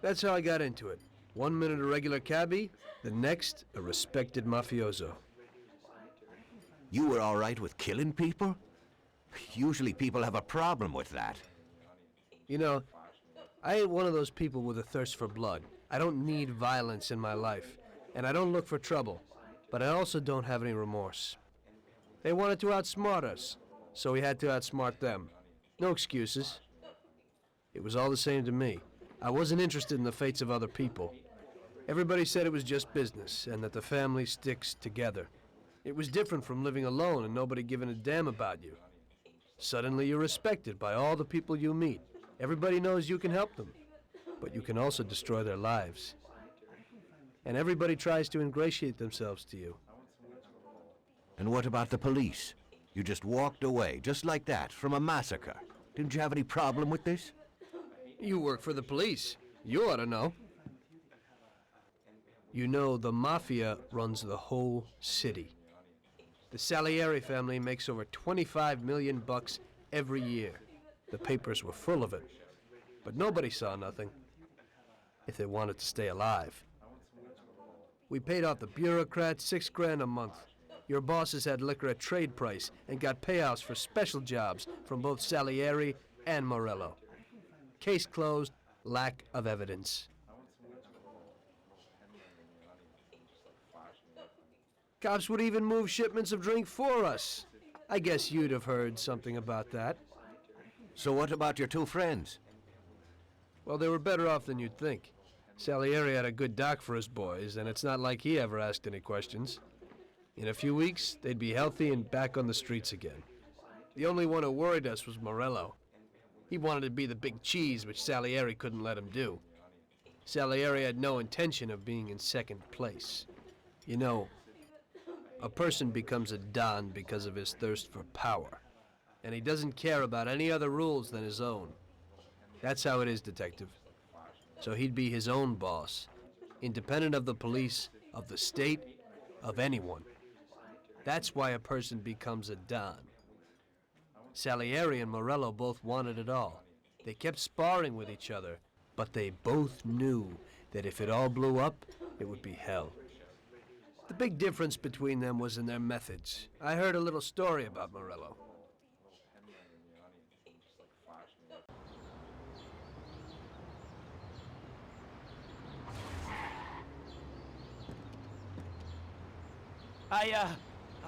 That's how I got into it. 1 minute a regular cabbie, the next a respected mafioso. You were all right with killing people? Usually people have a problem with that. You know, I ain't one of those people with a thirst for blood. I don't need violence in my life, and I don't look for trouble, but I also don't have any remorse. They wanted to outsmart us, so we had to outsmart them. No excuses. It was all the same to me. I wasn't interested in the fates of other people. Everybody said it was just business, and that the family sticks together. It was different from living alone and nobody giving a damn about you. Suddenly you're respected by all the people you meet. Everybody knows you can help them, but you can also destroy their lives. And everybody tries to ingratiate themselves to you. And what about the police? You just walked away, just like that, from a massacre. Didn't you have any problem with this? You work for the police. You ought to know. You know, the Mafia runs the whole city. The Salieri family makes over 25 million bucks every year. The papers were full of it. But nobody saw nothing, if they wanted to stay alive. We paid off the bureaucrats $6 grand a month. Your bosses had liquor at trade price and got payouts for special jobs from both Salieri and Morello. Case closed, lack of evidence. Cops would even move shipments of drink for us. I guess you'd have heard something about that. So what about your two friends? Well, they were better off than you'd think. Salieri had a good doc for his boys, and it's not like he ever asked any questions. In a few weeks, they'd be healthy and back on the streets again. The only one who worried us was Morello. He wanted to be the big cheese, which Salieri couldn't let him do. Salieri had no intention of being in second place. You know, a person becomes a Don because of his thirst for power, and he doesn't care about any other rules than his own. That's how it is, Detective. So he'd be his own boss, independent of the police, of the state, of anyone. That's why a person becomes a Don. Salieri and Morello both wanted it all. They kept sparring with each other, but they both knew that if it all blew up, it would be hell. The big difference between them was in their methods. I heard a little story about Morello.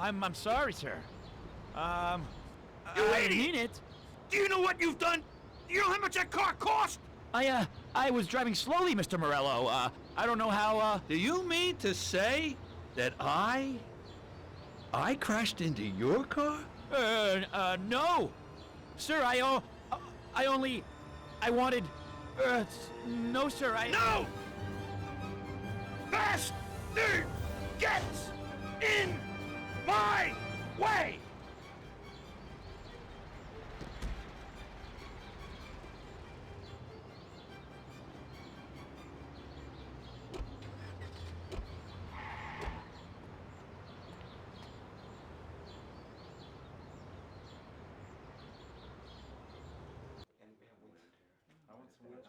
I'm sorry, sir. You I idiot! mean it. Do you know what you've done? Do you know how much that car cost? I was driving slowly, Mr. Morello. I don't know how, Do you mean to say that I crashed into your car? no. Sir, I wanted, no, sir, No! Bastard gets in my way!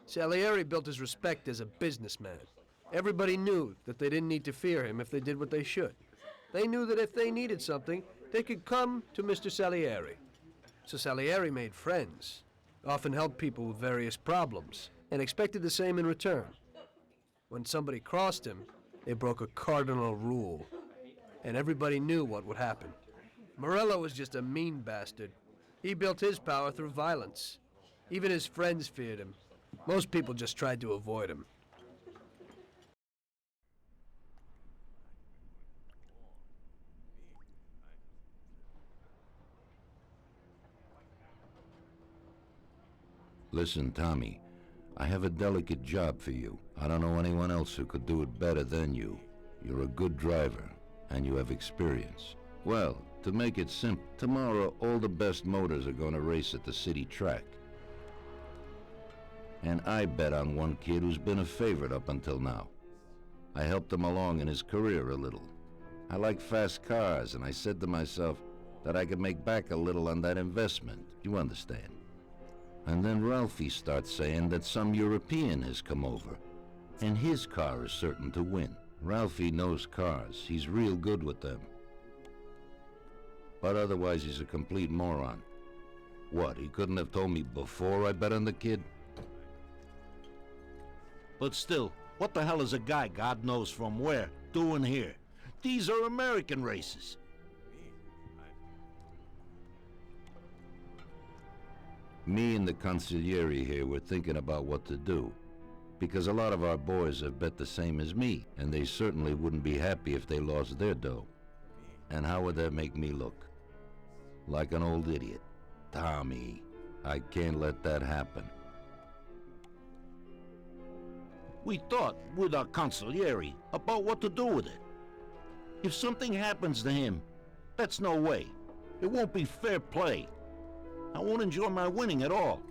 Salieri built his respect as a businessman. Everybody knew that they didn't need to fear him if they did what they should. They knew that if they needed something, they could come to Mr. Salieri. So Salieri made friends, often helped people with various problems, and expected the same in return. When somebody crossed him, they broke a cardinal rule, and everybody knew what would happen. Morello was just a mean bastard. He built his power through violence. Even his friends feared him. Most people just tried to avoid him. Listen, Tommy, I have a delicate job for you. I don't know anyone else who could do it better than you. You're a good driver, and you have experience. Well, to make it simple, tomorrow all the best motors are going to race at the city track. And I bet on one kid who's been a favorite up until now. I helped him along in his career a little. I like fast cars, and I said to myself that I could make back a little on that investment. You understand? And then Ralphie starts saying that some European has come over, And his car is certain to win. Ralphie knows cars. He's real good with them. But otherwise, he's a complete moron. What, he couldn't have told me before I bet on the kid? But still, what the hell is a guy, God knows from where, doing here? These are American races. Me and the consigliere here were thinking about what to do. Because a lot of our boys have bet the same as me, and they certainly wouldn't be happy if they lost their dough. And how would that make me look? Like an old idiot. Tommy, I can't let that happen. We thought, with our consigliere, about what to do with it. If something happens to him, that's no way. It won't be fair play. I won't enjoy my winning at all.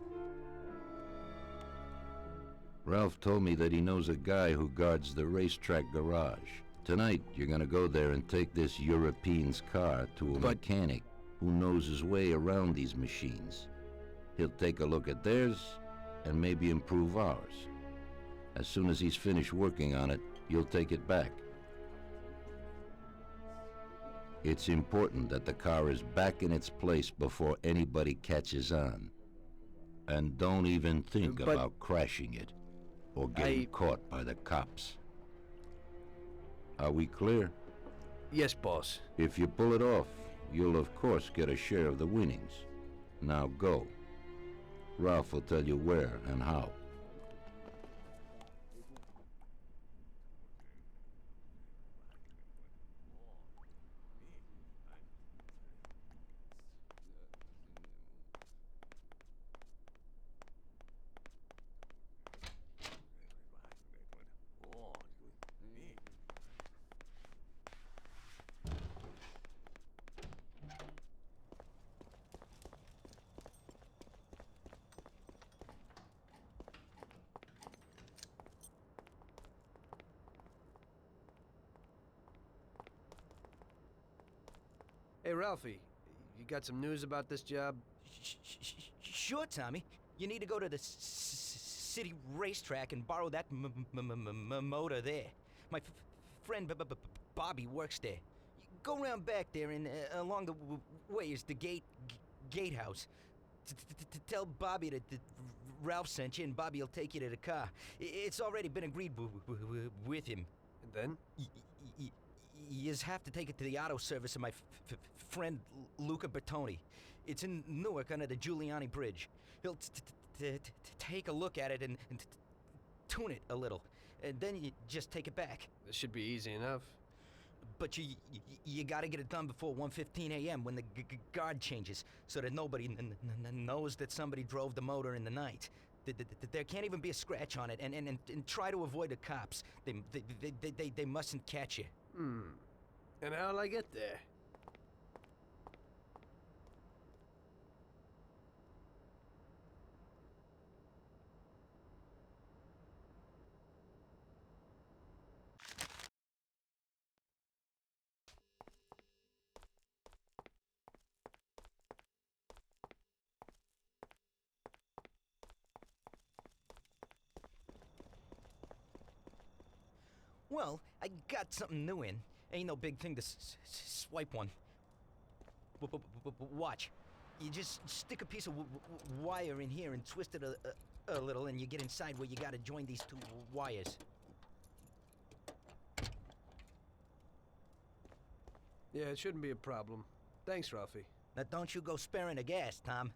Ralph told me that he knows a guy who guards the racetrack garage. Tonight, you're gonna go there and take this European's car to a mechanic who knows his way around these machines. He'll take a look at theirs and maybe improve ours. As soon as he's finished working on it, you'll take it back. It's important that the car is back in its place before anybody catches on. And don't even think about crashing it or getting caught by the cops. Are we clear? Yes, boss. If you pull it off, you'll of course get a share of the winnings. Now go. Ralph will tell you where and how. Hey, Ralphie, you got some news about this job? Sure, Tommy. You need to go to the city racetrack and borrow that motor there. My friend Bobby works there. Go around back there and along the way is the gatehouse. Tell Bobby that Ralph sent you and Bobby will take you to the car. It's already been agreed with him. And then? You just have to take it to the auto service of my friend Luca Bertoni. It's in Newark under the Giuliani Bridge. He'll take a look at it and tune it a little. And then you just take it back. This should be easy enough. But you gotta get it done before 1:15 a.m. when the guard changes, so that nobody knows that somebody drove the motor in the night. There can't even be a scratch on it, and try to avoid the cops. They mustn't catch you. And how'll I get there? Well, I got something new in. Ain't no big thing to swipe one. Watch. You just stick a piece of wire in here and twist it a little, and you get inside where you gotta join these two wires. Yeah, it shouldn't be a problem. Thanks, Ralphie. Now don't you go sparing the gas, Tom.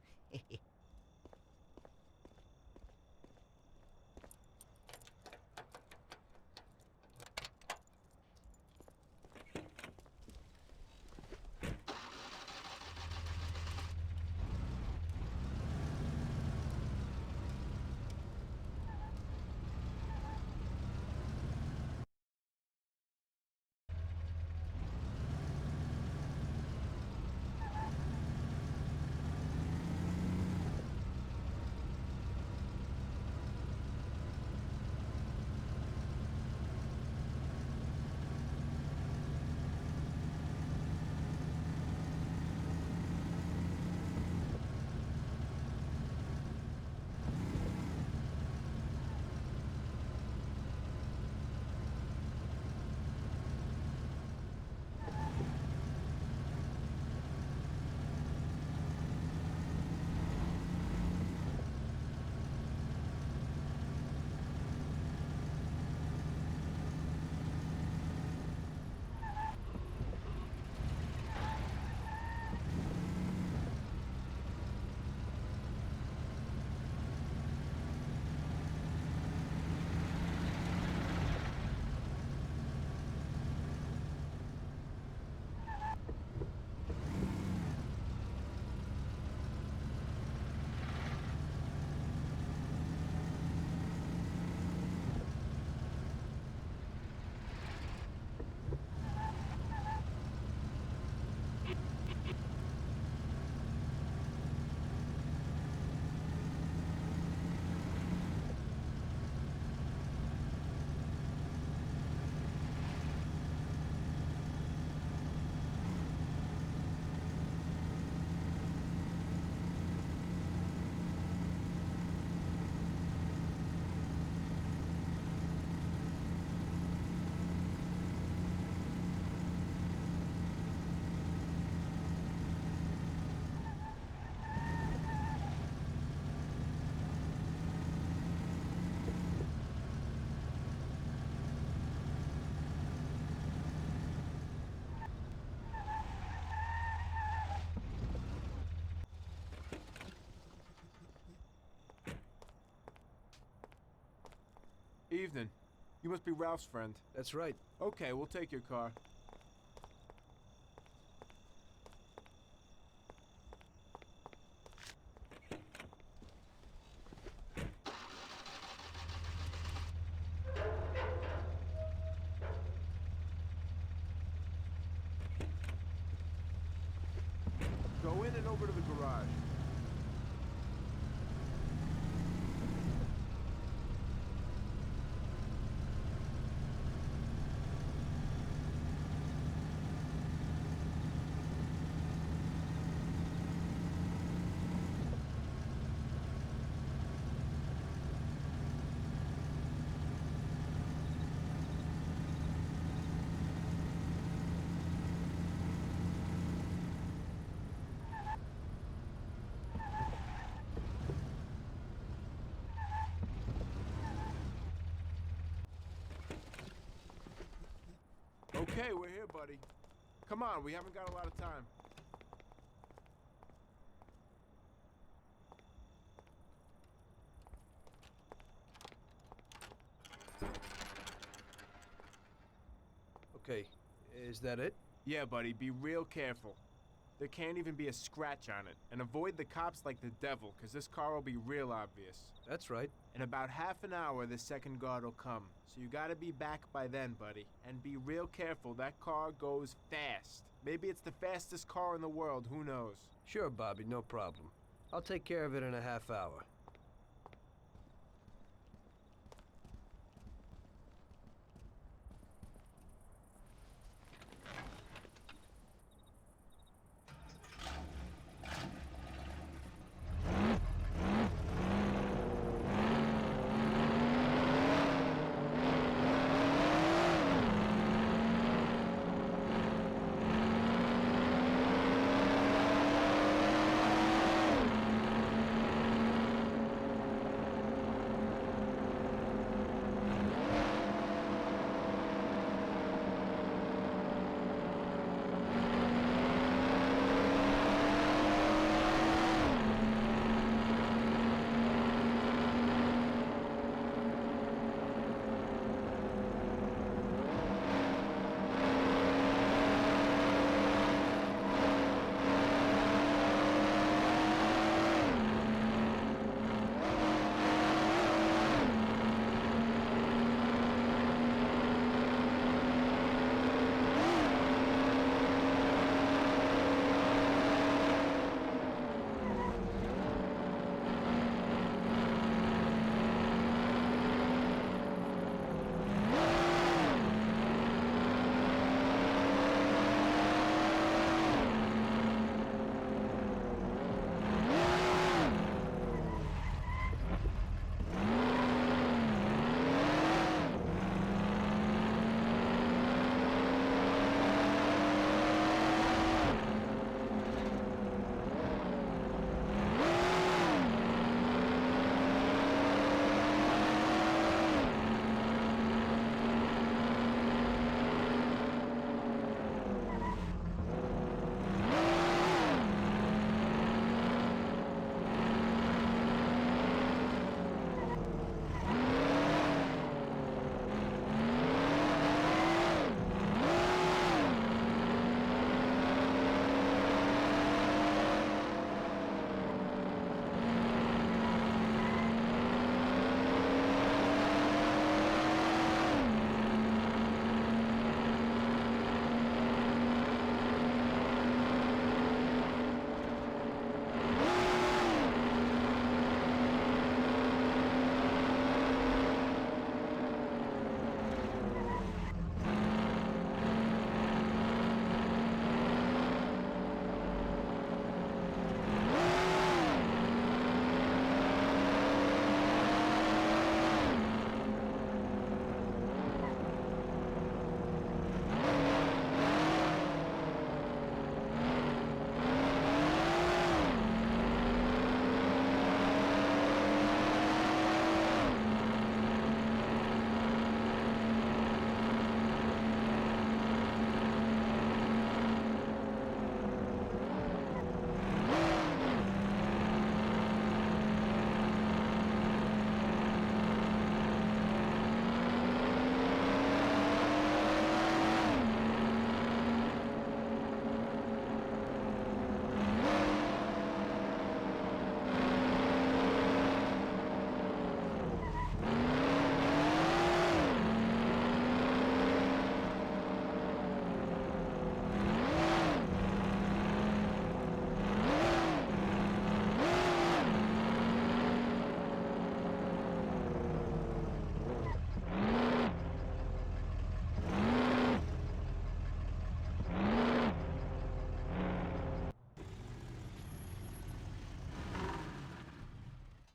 Evening. You must be Ralph's friend. That's right. Okay, we'll take your car. Go in and over to the garage. Okay, we're here, buddy. Come on, we haven't got a lot of time. Okay, is that it? Yeah, buddy, be real careful. There can't even be a scratch on it. And avoid the cops like the devil, because this car will be real obvious. That's right. In about half an hour, the second guard will come. So you gotta be back by then, buddy. And be real careful, that car goes fast. Maybe it's the fastest car in the world, who knows? Sure, Bobby, no problem. I'll take care of it in a half hour.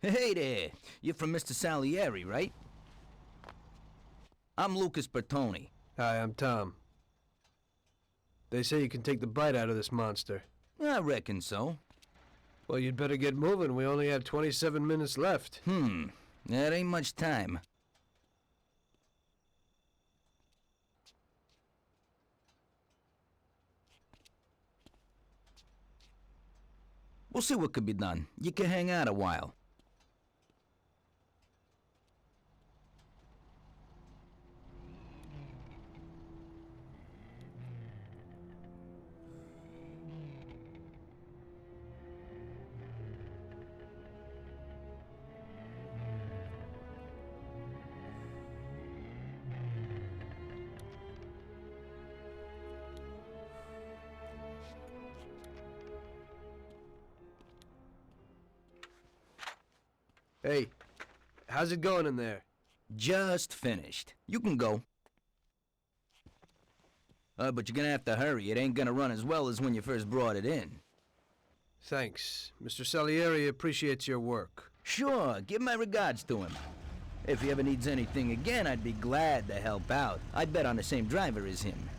Hey there. You're from Mr. Salieri, right? I'm Lucas Bertoni. Hi, I'm Tom. They say you can take the bite out of this monster. I reckon so. Well, you'd better get moving. We only have 27 minutes left. That ain't much time. We'll see what could be done. You can hang out a while. Hey, how's it going in there? Just finished. You can go. But you're gonna have to hurry. It ain't gonna run as well as when you first brought it in. Thanks. Mr. Salieri appreciates your work. Sure, give my regards to him. If he ever needs anything again, I'd be glad to help out. I bet on the same driver as him.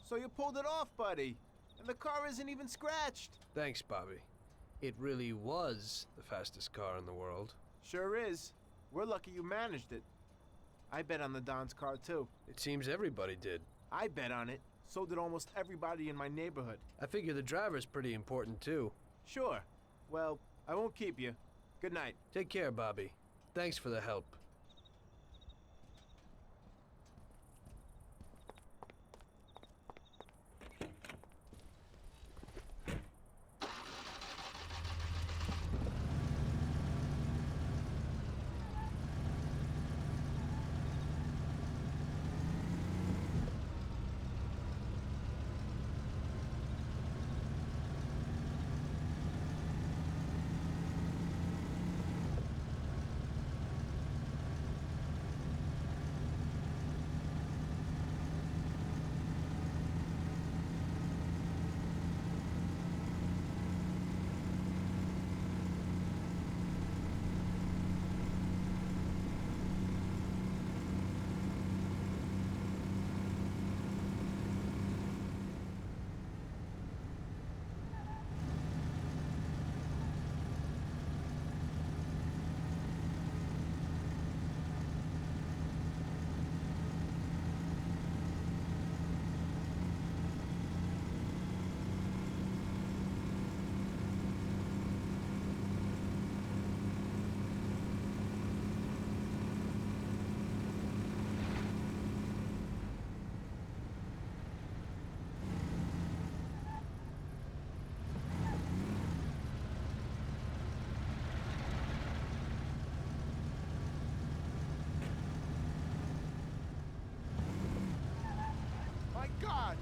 So you pulled it off, buddy. And the car isn't even scratched. Thanks, Bobby. It really was the fastest car in the world. Sure is. We're lucky you managed it. I bet on the Don's car, too. It seems everybody did. I bet on it. So did almost everybody in my neighborhood. I figure the driver's pretty important, too. Sure. Well, I won't keep you. Good night. Take care, Bobby. Thanks for the help. My God!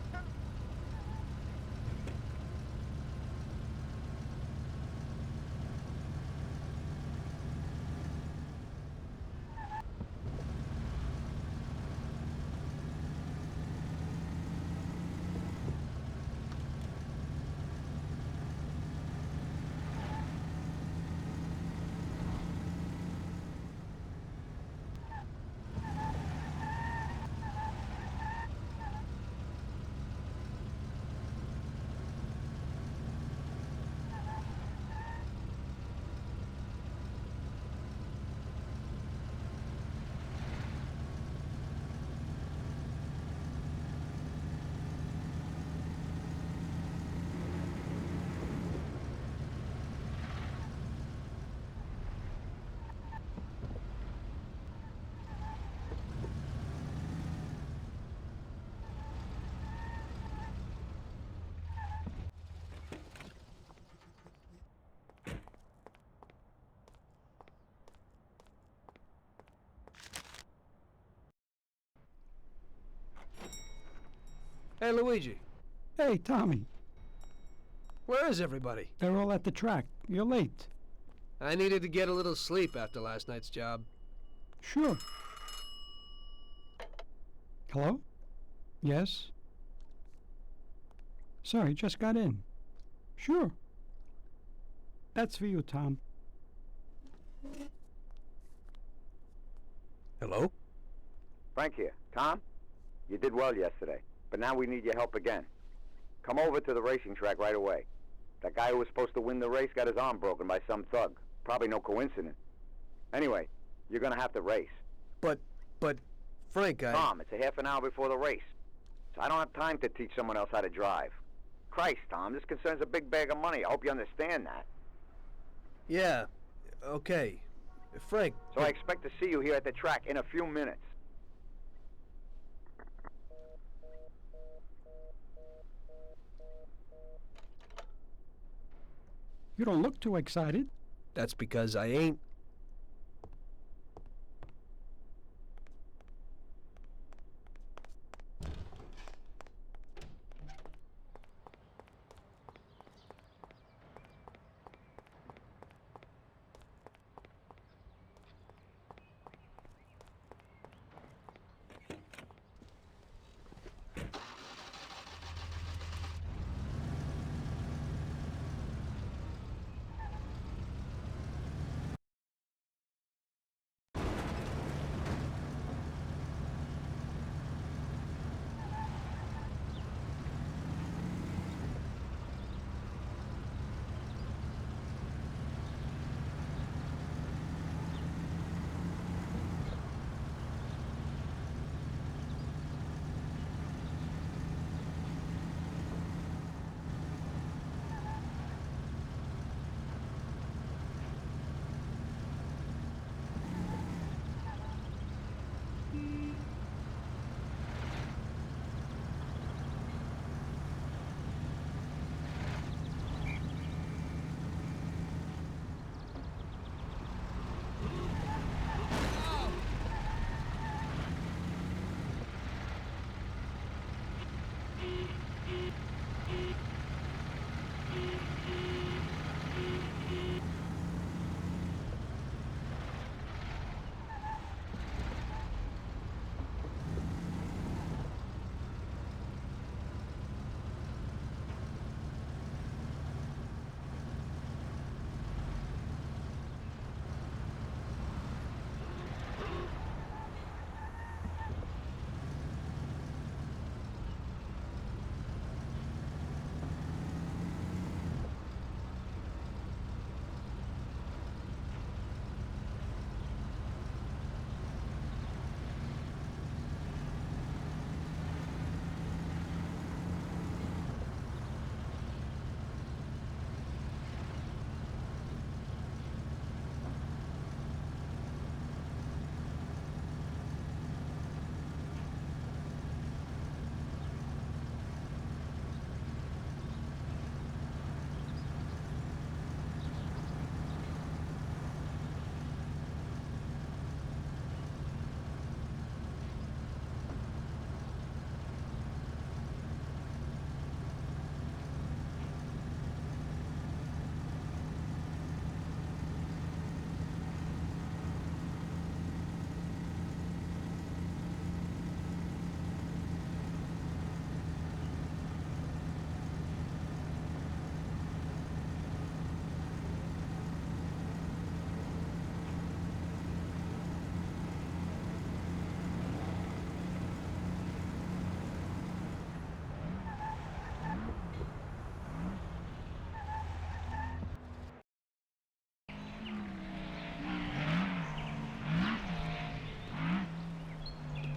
Hey, Luigi. Hey, Tommy. Where is everybody? They're all at the track. You're late. I needed to get a little sleep after last night's job. Sure. Hello? Yes? Sorry, just got in. Sure. That's for you, Tom. Hello? Frank here. Tom? You did well yesterday, but now we need your help again. Come over to the racing track right away. That guy who was supposed to win the race got his arm broken by some thug. Probably no coincidence. Anyway, you're gonna have to race. But, Frank, Tom, it's a half an hour before the race. So I don't have time to teach someone else how to drive. Christ, Tom, this concerns a big bag of money. I hope you understand that. Yeah, okay. Frank... So I expect to see you here at the track in a few minutes. You don't look too excited. That's because I ain't.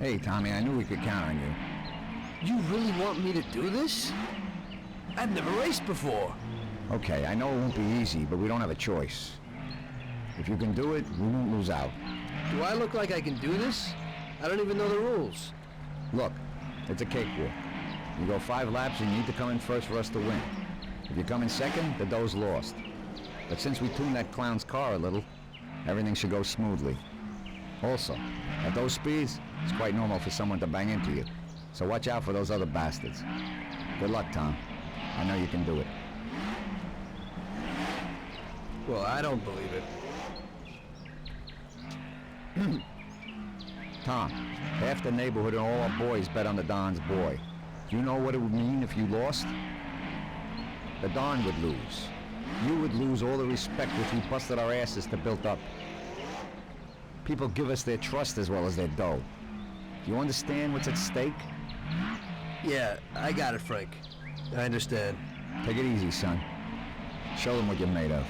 Hey, Tommy, I knew we could count on you. You really want me to do this? I've never raced before. Okay, I know it won't be easy, but we don't have a choice. If you can do it, we won't lose out. Do I look like I can do this? I don't even know the rules. Look, it's a cakewalk. You go 5 laps and you need to come in first for us to win. If you come in second, the dough's lost. But since we tuned that clown's car a little, everything should go smoothly. Also, at those speeds, it's quite normal for someone to bang into you. So watch out for those other bastards. Good luck, Tom. I know you can do it. Well, I don't believe it. Tom, half the neighborhood and all our boys bet on the Don's boy. Do you know what it would mean if you lost? The Don would lose. You would lose all the respect which we busted our asses to build up. People give us their trust as well as their dough. Do you understand what's at stake? Yeah, I got it, Frank. I understand. Take it easy, son. Show them what you're made of.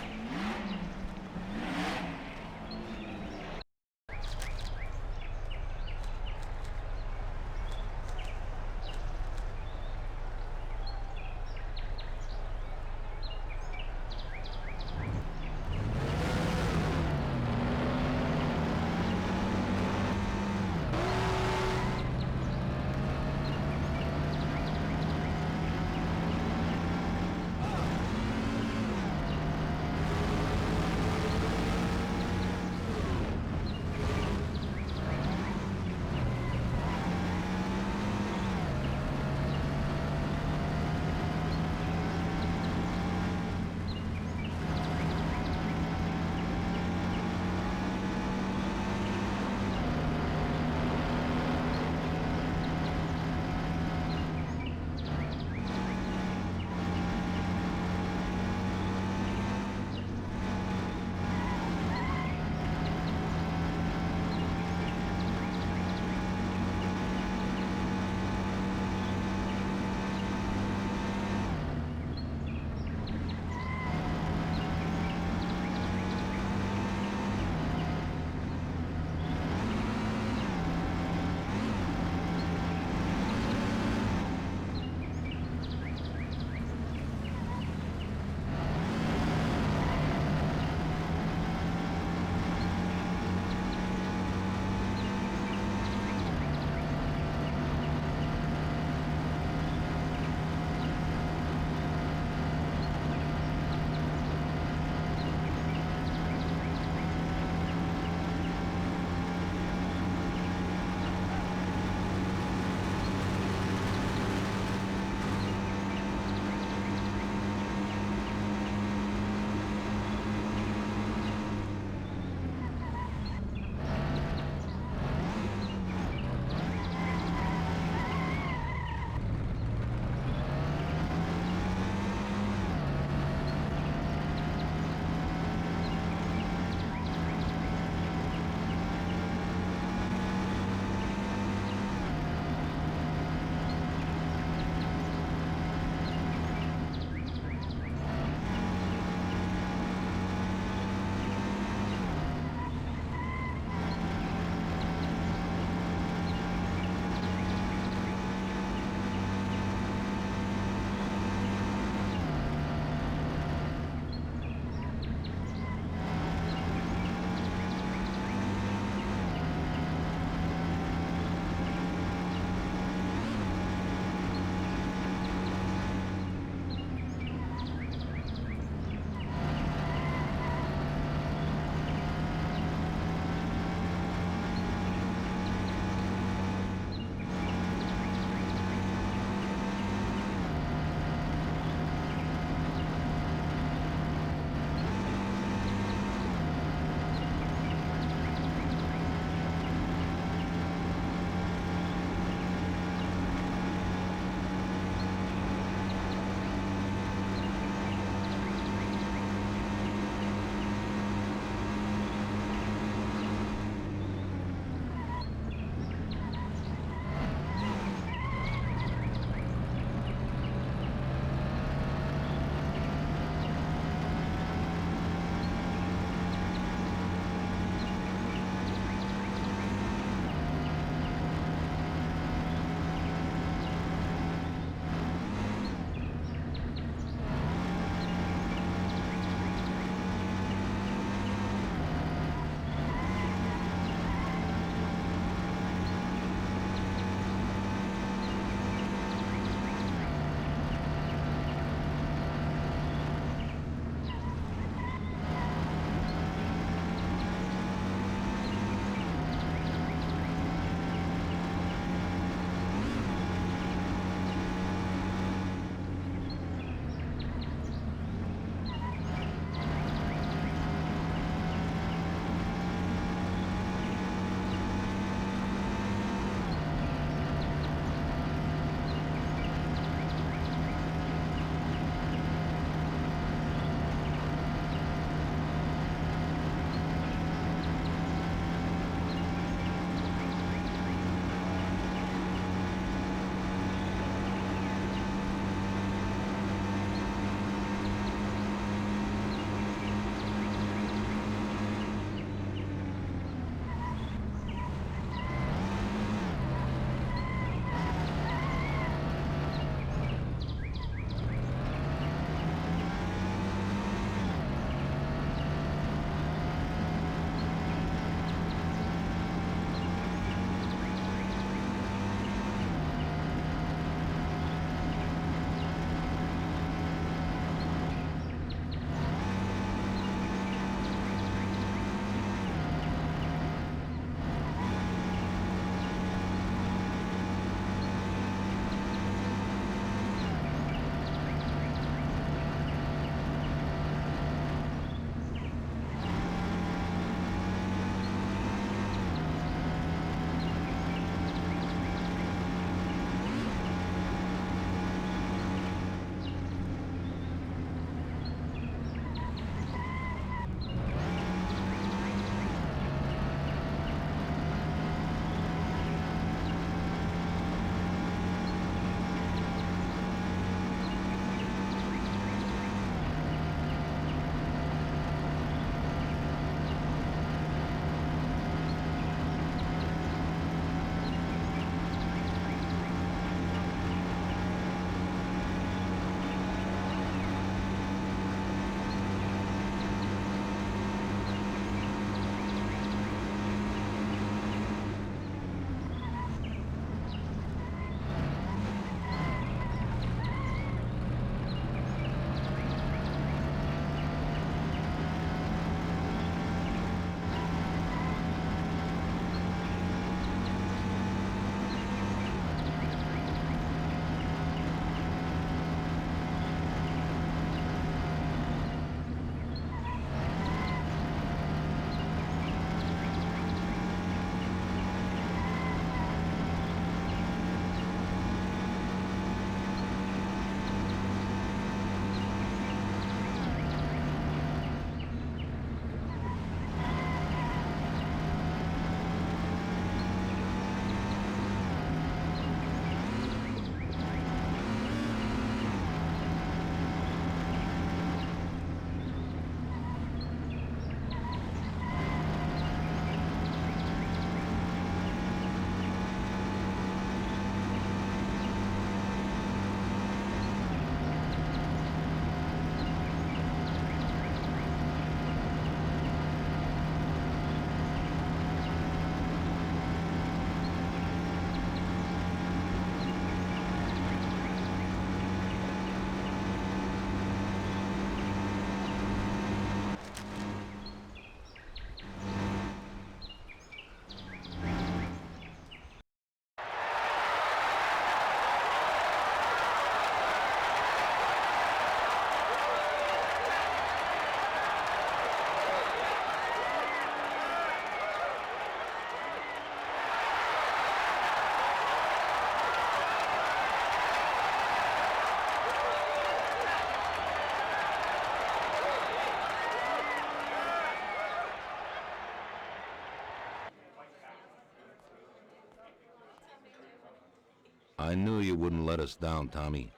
I knew you wouldn't let us down, Tommy.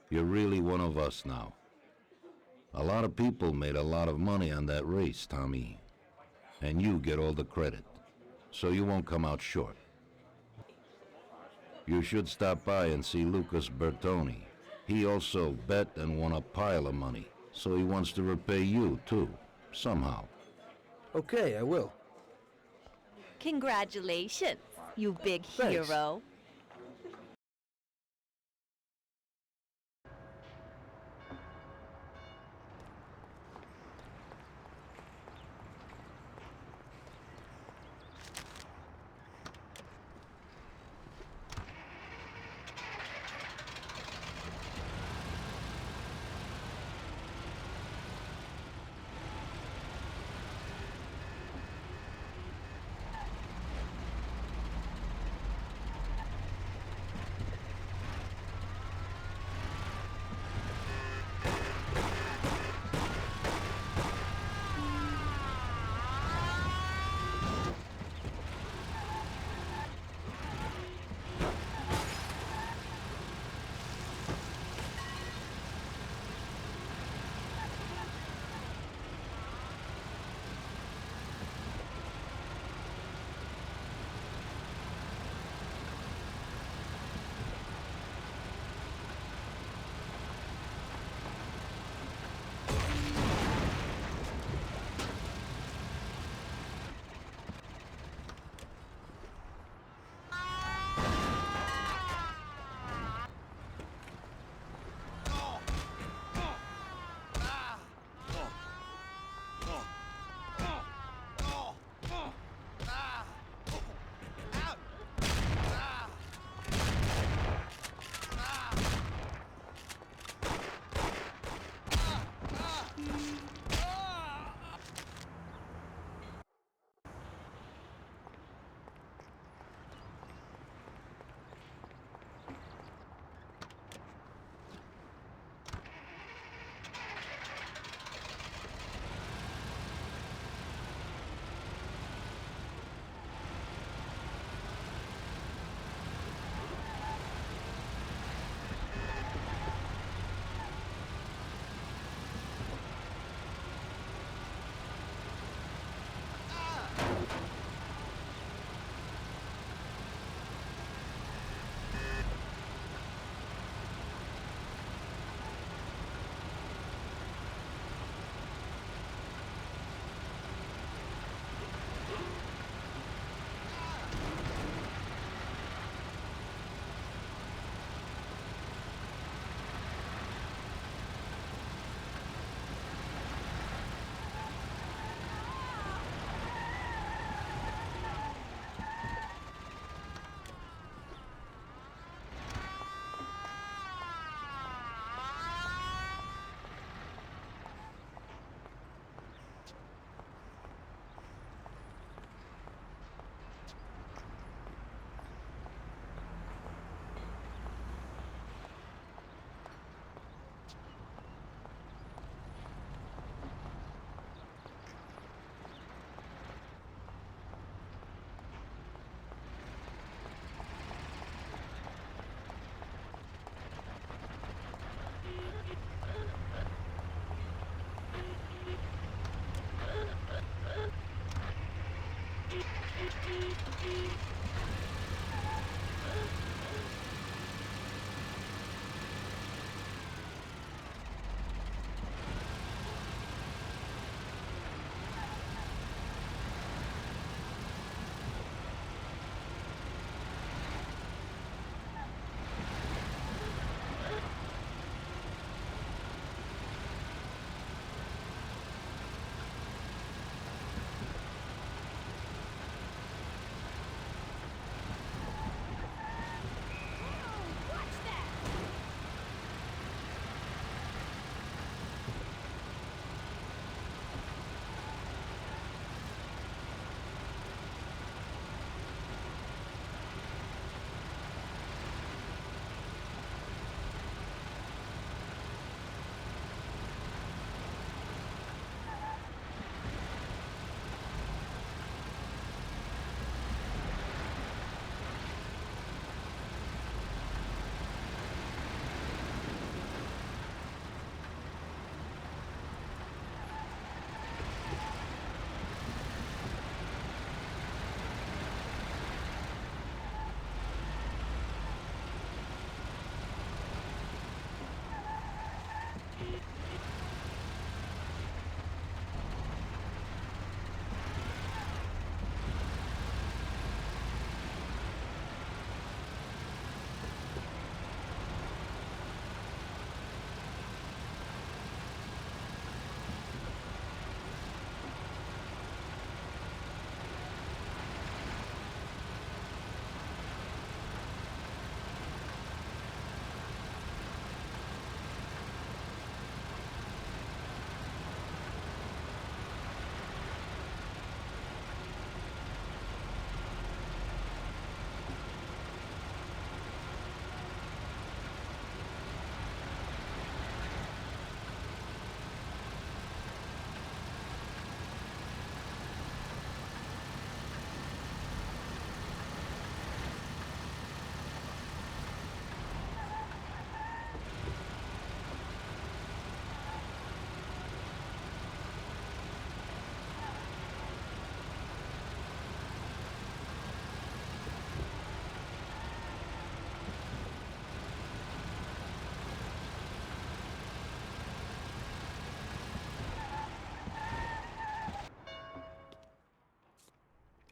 You're really one of us now. A lot of people made a lot of money on that race, Tommy. And you get all the credit. So you won't come out short. You should stop by and see Lucas Bertoni. He also bet and won a pile of money. So he wants to repay you, too. Somehow. Okay, I will. Congratulations, you big Thanks. hero.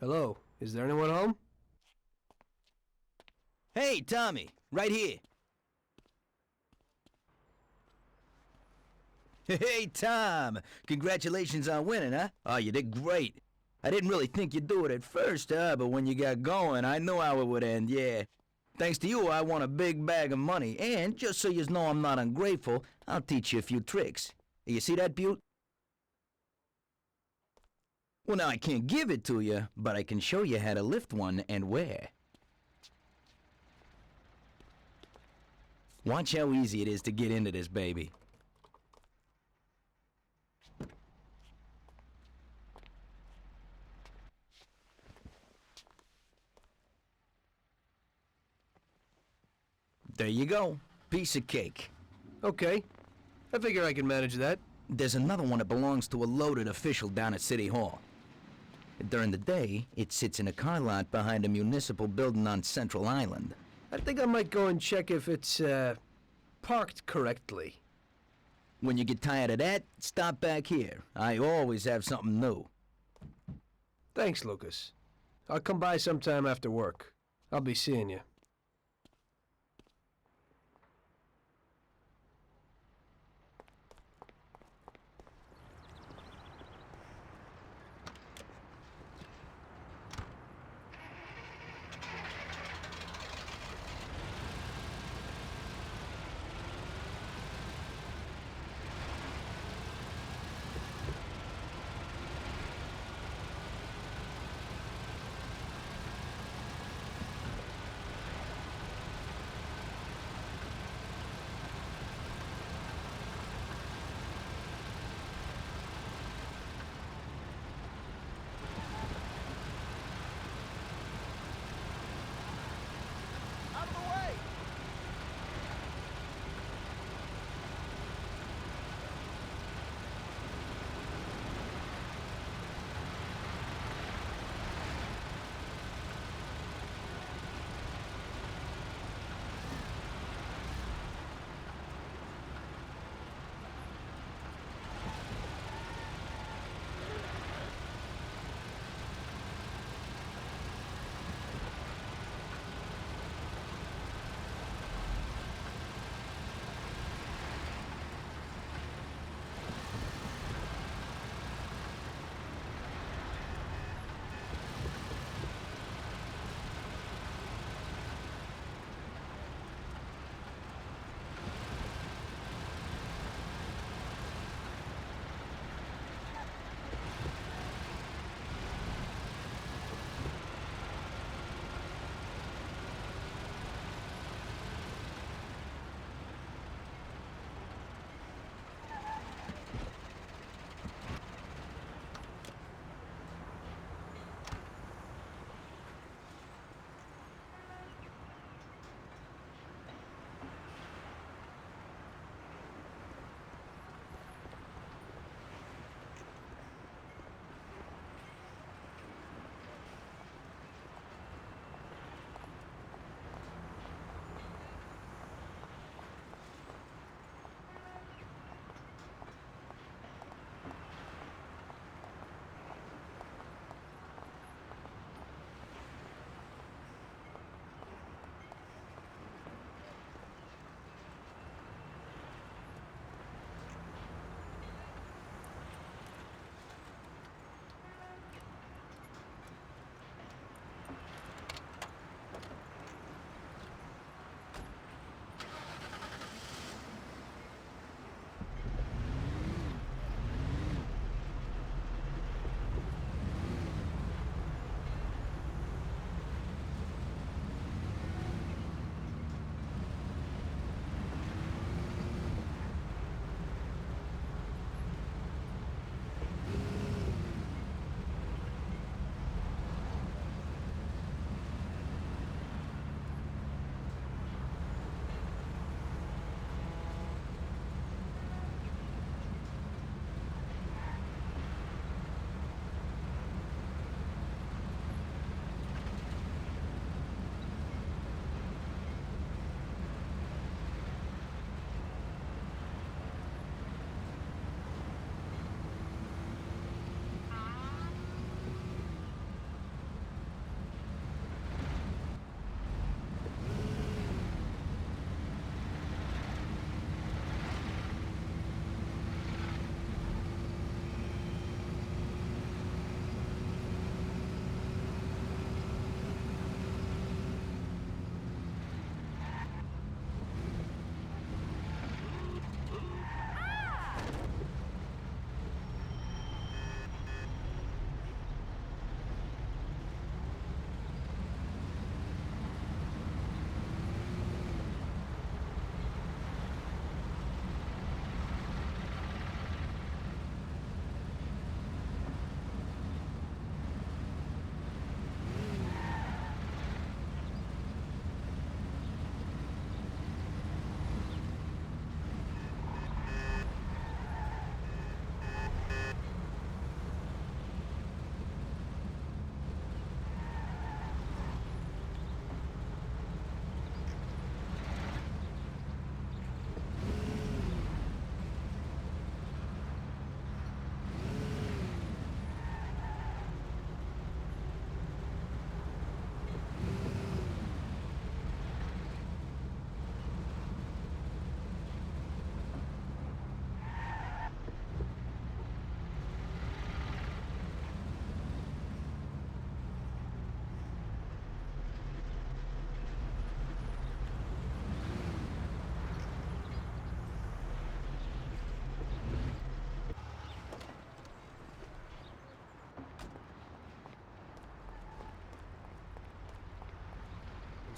Hello, is there anyone home? Hey, Tommy, right here. Hey, Tom, congratulations on winning, huh? Oh, you did great. I didn't really think you'd do it at first, but when you got going, I knew how it would end, yeah. Thanks to you, I won a big bag of money, and just so you know I'm not ungrateful, I'll teach you a few tricks. You see that, Butte? Well, now I can't give it to you, but I can show you how to lift one and where. Watch how easy it is to get into this, baby. There you go. Piece of cake. Okay. I figure I can manage that. There's another one that belongs to a loaded official down at City Hall. During the day, it sits in a car lot behind a municipal building on Central Island. I think I might go and check if it's, parked correctly. When you get tired of that, stop back here. I always have something new. Thanks, Lucas. I'll come by sometime after work. I'll be seeing you.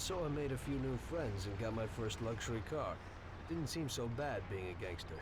So I made a few new friends and got my first luxury car. Didn't seem so bad being a gangster.